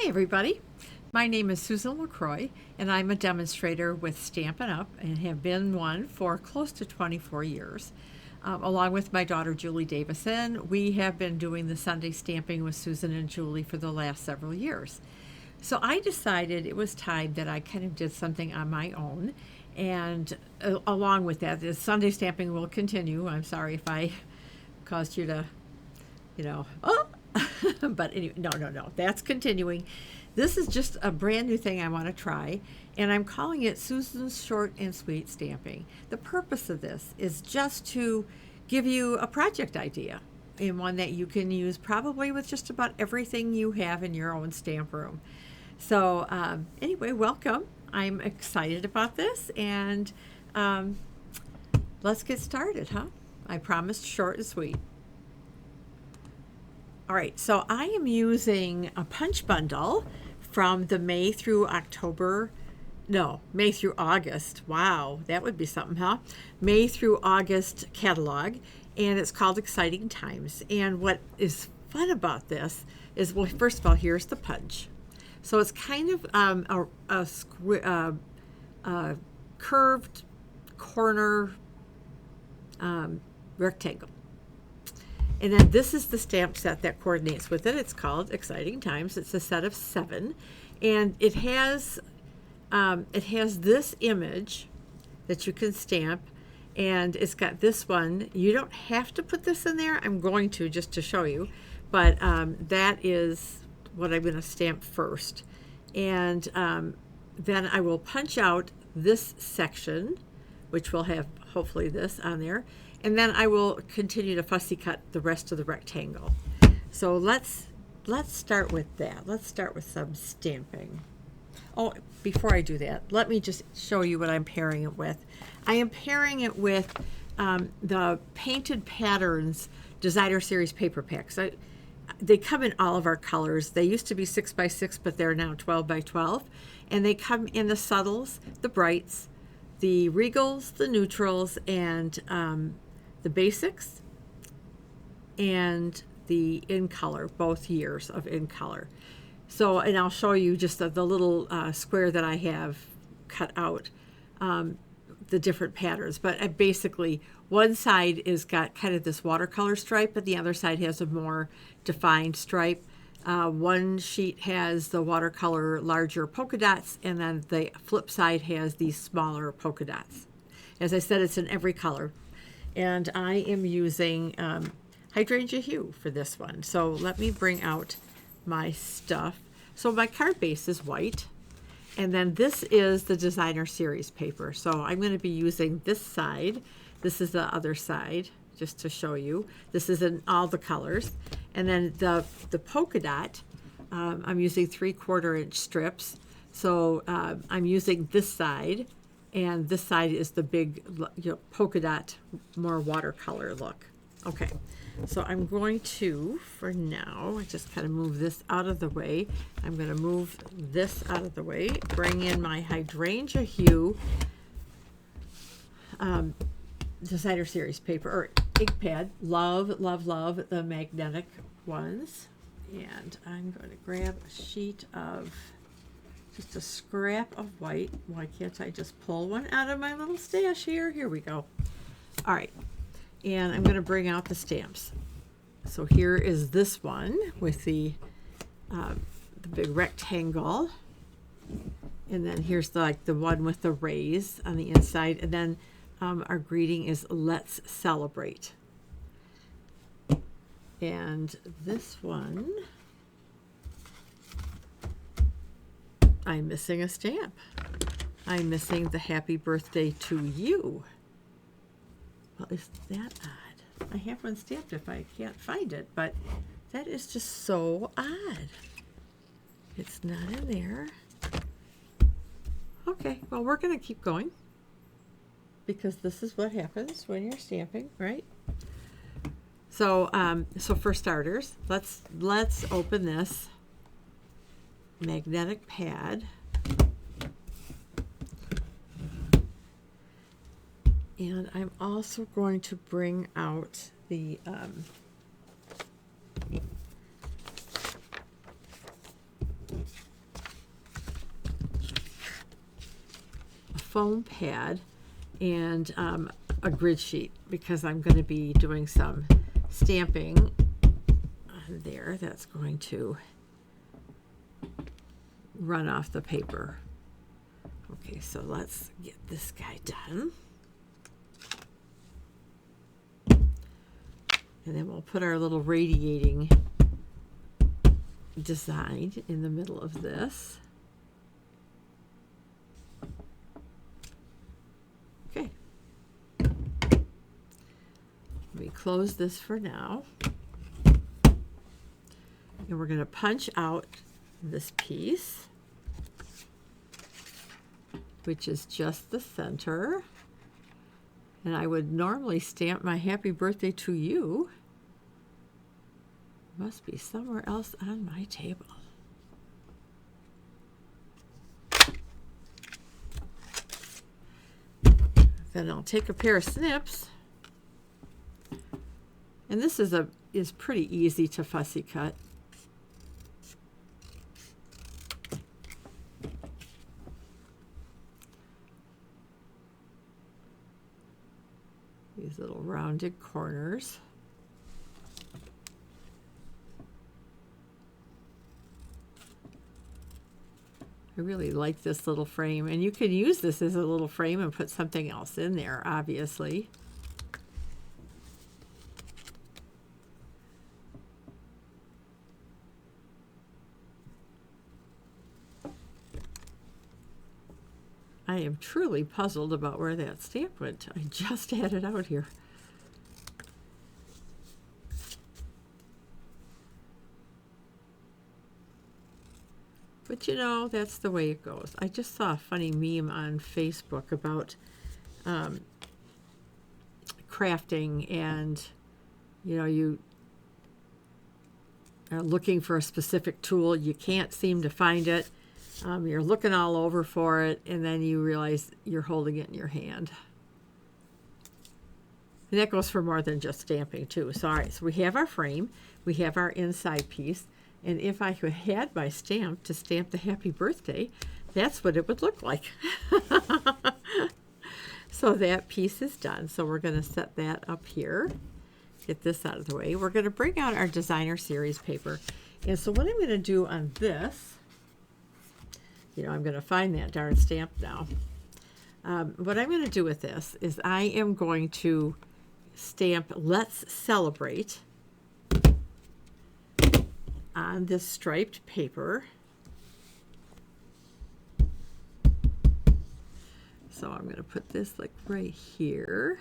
Hi everybody, my name is Susan LaCroix and I'm a demonstrator with Stampin Up and have been one for close to 24 years. Along with my daughter Julie Davison, we have been doing the Sunday stamping with Susan and Julie for the last several years. So I decided it was time that I kind of did something on my own, and along with that, the Sunday stamping will continue. I'm sorry if I caused you to, oh, but anyway, no, that's continuing. This is just a brand new thing I want to try, and I'm calling it Susan's Short and Sweet Stamping. The purpose of this is just to give you a project idea, and one that you can use probably with just about everything you have in your own stamp room. So anyway, welcome. I'm excited about this, and let's get started, huh? I promised short and sweet. All right, so I am using a punch bundle from the May through August. Wow, that would be something, huh? May through August catalog, and it's called Exciting Times. And what is fun about this is, well, first of all, here's the punch. So it's kind of a curved corner rectangle. And then this is the stamp set that coordinates with it. It's called Exciting Times. It's a set of 7, and it has this image that you can stamp, and it's got this one. You don't have to put this in there. I'm going to, just to show you, but that is what I'm going to stamp first, and then I will punch out this section, which will have hopefully this on there. And then I will continue to fussy cut the rest of the rectangle. So let's start with that. Let's start with some stamping. Oh, before I do that, let me just show you what I'm pairing it with. I am pairing it with the Painted Patterns Designer Series paper packs. They come in all of our colors. They used to be 6x6, but they're now 12x12. And they come in the subtles, the brights, the regals, the neutrals, and the basics, and the in color, both years of in color. So, and I'll show you just the little square that I have cut out, the different patterns. But basically, one side is got kind of this watercolor stripe, but the other side has a more defined stripe. One sheet has the watercolor larger polka dots, and then the flip side has these smaller polka dots. As I said, it's in every color. And I am using hydrangea hue for this one. So let me bring out my stuff. So my card base is white, and then this is the Designer Series paper. So I'm going to be using this side. This is the other side, just to show you. This is in all the colors. And then the polka dot, I'm using 3/4 inch strips. So I'm using this side. And this side is the big polka dot, more watercolor look. Okay, so I'm going to, for now, just kind of move this out of the way. I'm going to move this out of the way, bring in my hydrangea hue Designer Series paper, or ink pad. Love the magnetic ones. And I'm going to grab a sheet of just a scrap of white. Why can't I just pull one out of my little stash here? Here we go. All right. And I'm going to bring out the stamps. So here is this one with the big rectangle. And then here's the one with the rays on the inside. And then our greeting is Let's Celebrate. And this one, I'm missing a stamp. I'm missing the Happy Birthday to You. Well, is that odd? I have one stamped if I can't find it, but that is just so odd. It's not in there. Okay, well, we're going to keep going, because this is what happens when you're stamping, right? So, so for starters, let's open this magnetic pad, and I'm also going to bring out the foam pad and a grid sheet, because I'm going to be doing some stamping on there that's going to run off the paper. Okay, so let's get this guy done. And then we'll put our little radiating design in the middle of this. Okay. Let me close this for now. And we're going to punch out this piece, which is just the center. And I would normally stamp my happy birthday to you. Must be somewhere else on my table. Then I'll take a pair of snips. And this is pretty easy to fussy cut. These little rounded corners. I really like this little frame, and you can use this as a little frame and put something else in there, obviously. I am truly puzzled about where that stamp went. I just had it out here. But you know, that's the way it goes. I just saw a funny meme on Facebook about crafting, and you know, you are looking for a specific tool, you can't seem to find it. You're looking all over for it, and then you realize you're holding it in your hand. And that goes for more than just stamping too. So, all right, so we have our frame, we have our inside piece, and if I had my stamp to stamp the happy birthday, that's what it would look like. So that piece is done. So we're going to set that up here, get this out of the way. We're going to bring out our designer series paper. And so what I'm going to do on this, you know, I'm going to find that darn stamp now. What I'm going to do with this is I am going to stamp Let's Celebrate on this striped paper. So I'm going to put this like right here.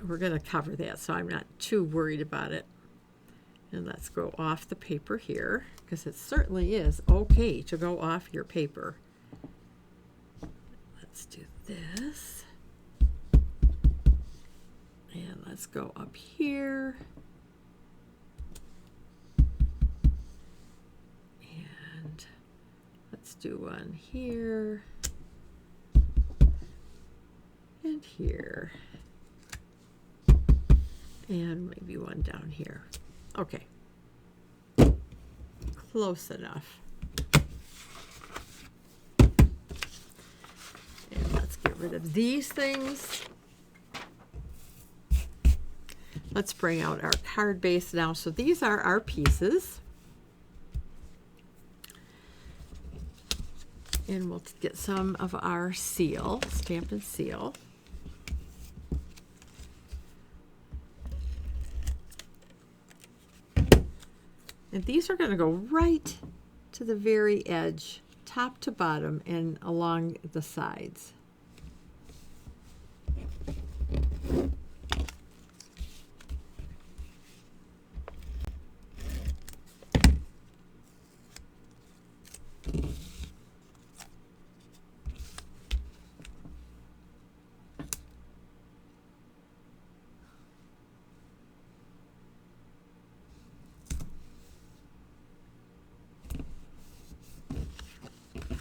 We're going to cover that, so I'm not too worried about it. And let's go off the paper here, because it certainly is okay to go off your paper. Let's do this. And let's go up here. And let's do one here. And here. And maybe one down here. Okay. Close enough. And let's get rid of these things. Let's bring out our card base now. So these are our pieces. And we'll get some of our seal, Stampin' Seal. And these are going to go right to the very edge, top to bottom, and along the sides.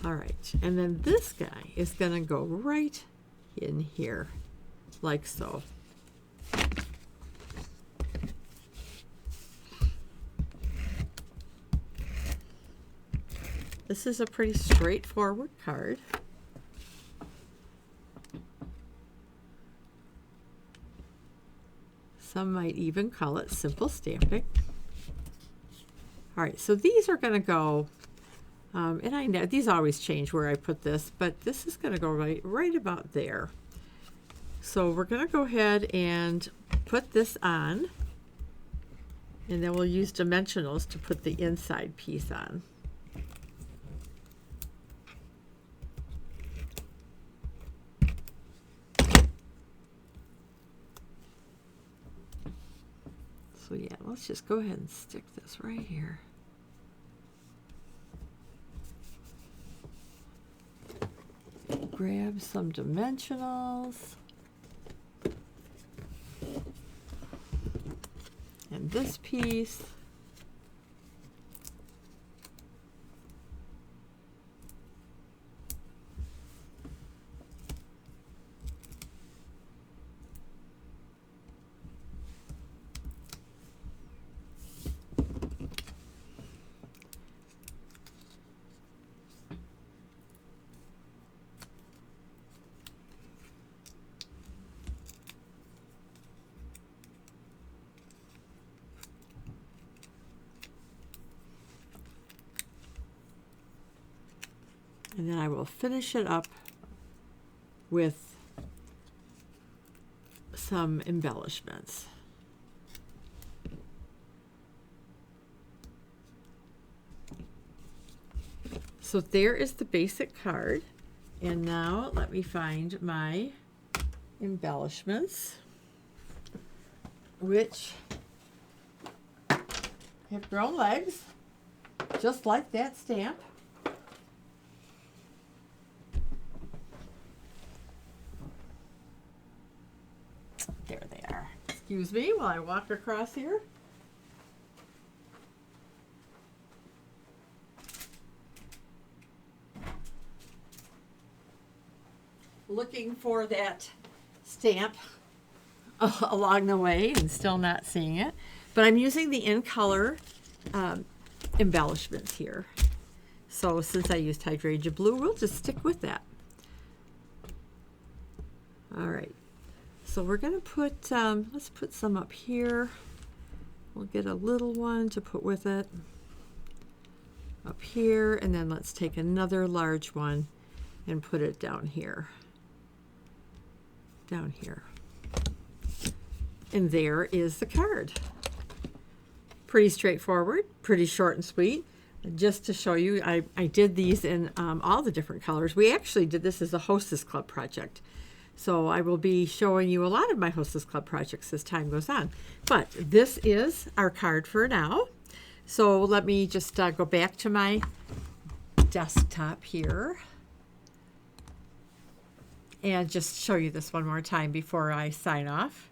All right, and then this guy is going to go right in here, like so. This is a pretty straightforward card. Some might even call it simple stamping. All right, so these are going to go, and I know these always change where I put this, but this is going to go right about there. So we're going to go ahead and put this on, and then we'll use dimensionals to put the inside piece on. So yeah, let's just go ahead and stick this right here. Grab some dimensionals. And this piece. And then I will finish it up with some embellishments. So there is the basic card. And now let me find my embellishments, which have grown legs, just like that stamp. There they are. Excuse me while I walk across here. Looking for that stamp along the way and still not seeing it. But I'm using the in color embellishments here. So since I used hydrangea blue, we'll just stick with that. All right. So we're going to put, let's put some up here. We'll get a little one to put with it up here, and then let's take another large one and put it down here. Down here. And there is the card. Pretty straightforward, pretty short and sweet. Just to show you, I did these in all the different colors. We actually did this as a Hostess Club project. So I will be showing you a lot of my Hostess Club projects as time goes on. But this is our card for now. So let me just go back to my desktop here and just show you this one more time before I sign off.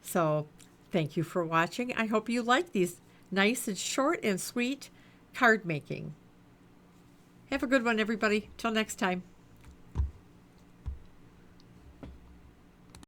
So thank you for watching. I hope you like these nice and short and sweet card making. Have a good one, everybody. Till next time.